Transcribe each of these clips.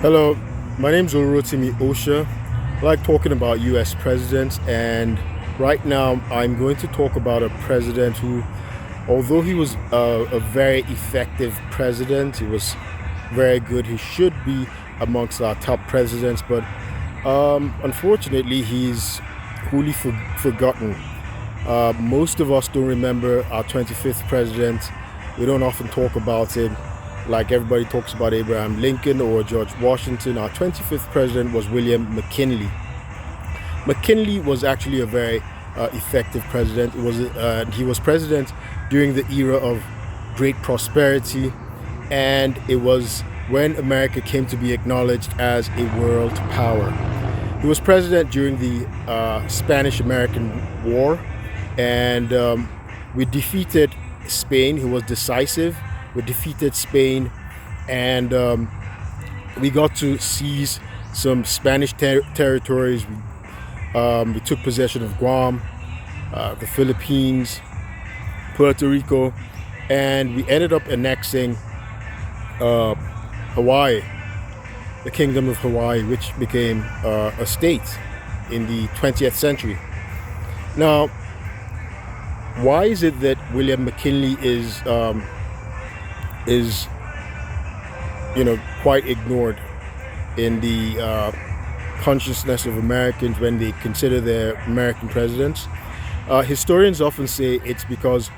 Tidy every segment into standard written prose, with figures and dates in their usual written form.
Hello, my name's Olu Osha. I like talking about US presidents, and right now I'm going to talk about a president who, although he was a very effective president, he was very good, he should be amongst our top presidents, but unfortunately he's wholly forgotten. Most of us don't remember our 25th president. We don't often talk about him like everybody talks about Abraham Lincoln or George Washington. Our 25th president was William McKinley. McKinley was actually a very effective president. He was president during the era of great prosperity, and it was when America came to be acknowledged as a world power. He was president during the Spanish-American War, and we defeated Spain. He was decisive. We defeated Spain, and we got to seize some Spanish territories. We took possession of Guam, the Philippines, Puerto Rico, and we ended up annexing Hawaii, the Kingdom of Hawaii, which became a state in the 20th century. Now, why is it that William McKinley is quite ignored in the consciousness of Americans when they consider their American presidents? Historians often say it's because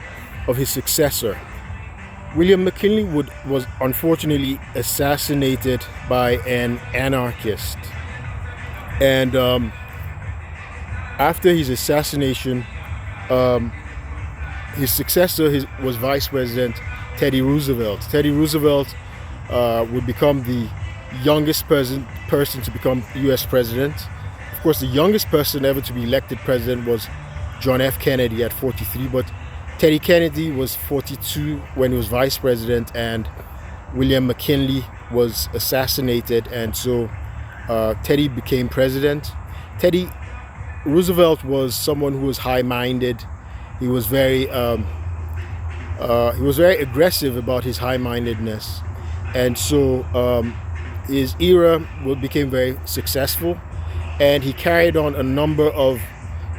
of his successor. William McKinley was unfortunately assassinated by an anarchist, and after his assassination, his successor was Vice President Teddy Roosevelt. Teddy Roosevelt would become the youngest person to become U.S. president. Of course, the youngest person ever to be elected president was John F. Kennedy at 43, but Teddy Kennedy was 42 when he was vice president, and William McKinley was assassinated, and so Teddy became president. Teddy Roosevelt was someone who was high-minded. He was very aggressive about his high-mindedness, and so his era became very successful, and he carried on a number of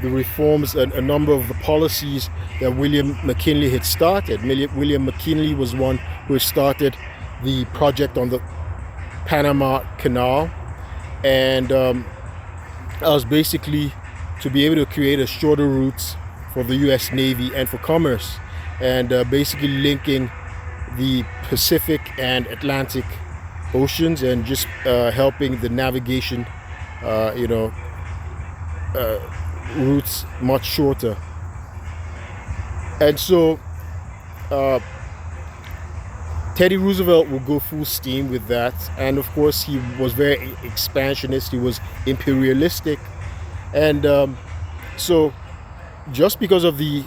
the reforms and a number of the policies that William McKinley had started. William McKinley was one who started the project on the Panama Canal, and that was basically to be able to create a shorter routes for the U.S. Navy and for commerce, and basically linking the Pacific and Atlantic oceans, and just helping the navigation routes much shorter. And so Teddy Roosevelt will go full steam with that, and of course he was very expansionist. He was imperialistic, and so just because of the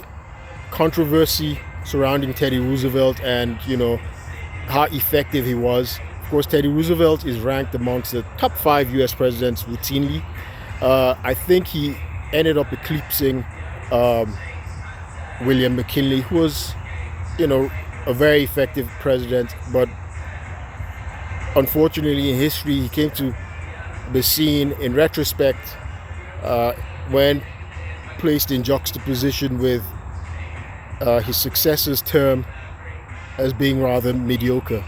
controversy surrounding Teddy Roosevelt and how effective he was, of course Teddy Roosevelt is ranked amongst the top 5 US presidents routinely. I think he ended up eclipsing William McKinley, who was a very effective president, but unfortunately in history he came to be seen in retrospect when placed in juxtaposition with his successor's term as being rather mediocre,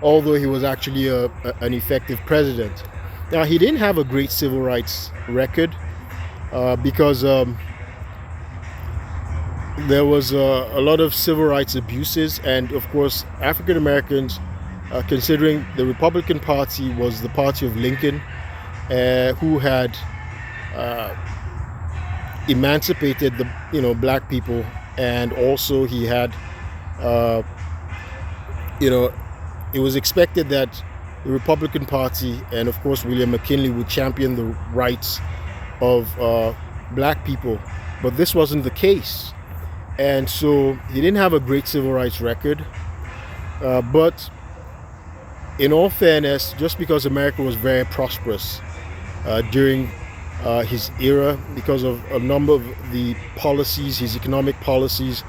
although he was actually an effective president. Now, he didn't have a great civil rights record because there was a lot of civil rights abuses, and of course African Americans, considering the Republican Party was the party of Lincoln, who had emancipated the black people, and also he had it was expected that the Republican Party and of course William McKinley would champion the rights of black people, but this wasn't the case, and so he didn't have a great civil rights record. But in all fairness, just because America was very prosperous during his era, because of a number of the policies, his economic policies,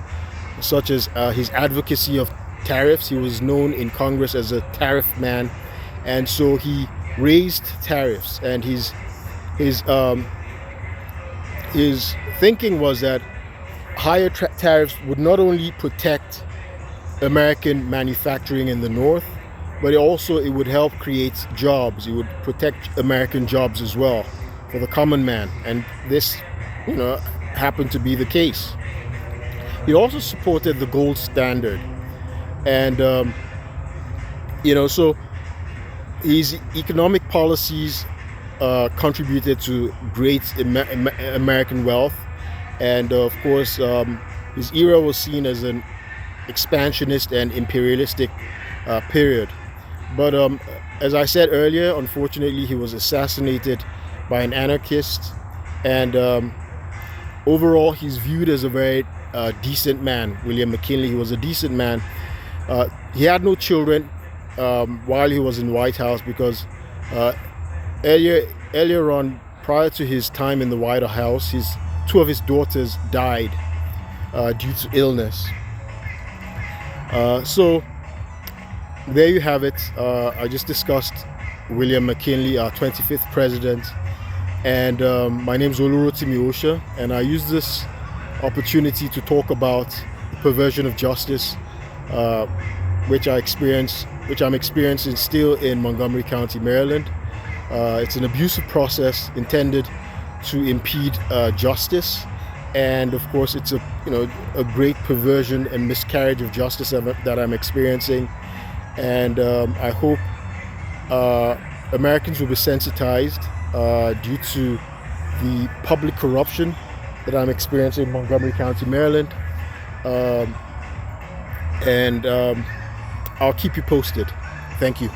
such as his advocacy of tariffs. He was known in Congress as a tariff man, and so he raised tariffs, and his thinking was that higher tariffs would not only protect American manufacturing in the North, but it would help create jobs. It would protect American jobs as well for the common man, and this, happened to be the case. He also supported the gold standard, and so his economic policies contributed to great American wealth, and of course, his era was seen as an expansionist and imperialistic period. But as I said earlier, unfortunately, he was assassinated by an anarchist, and overall, he's viewed as a very decent man. William McKinley, he was a decent man. He had no children while he was in White House, because earlier on, prior to his time in the White House, two of his daughters died due to illness. So there you have it. I just discussed William McKinley, our 25th president, and my name is Olu Osha, and I use this opportunity to talk about the perversion of justice, which I'm experiencing still in Montgomery County, Maryland. It's an abusive process intended to impede justice, and of course, it's a great perversion and miscarriage of justice that I'm experiencing. And I hope Americans will be sensitized due to the public corruption that I'm experiencing in Montgomery County, Maryland. And I'll keep you posted. Thank you.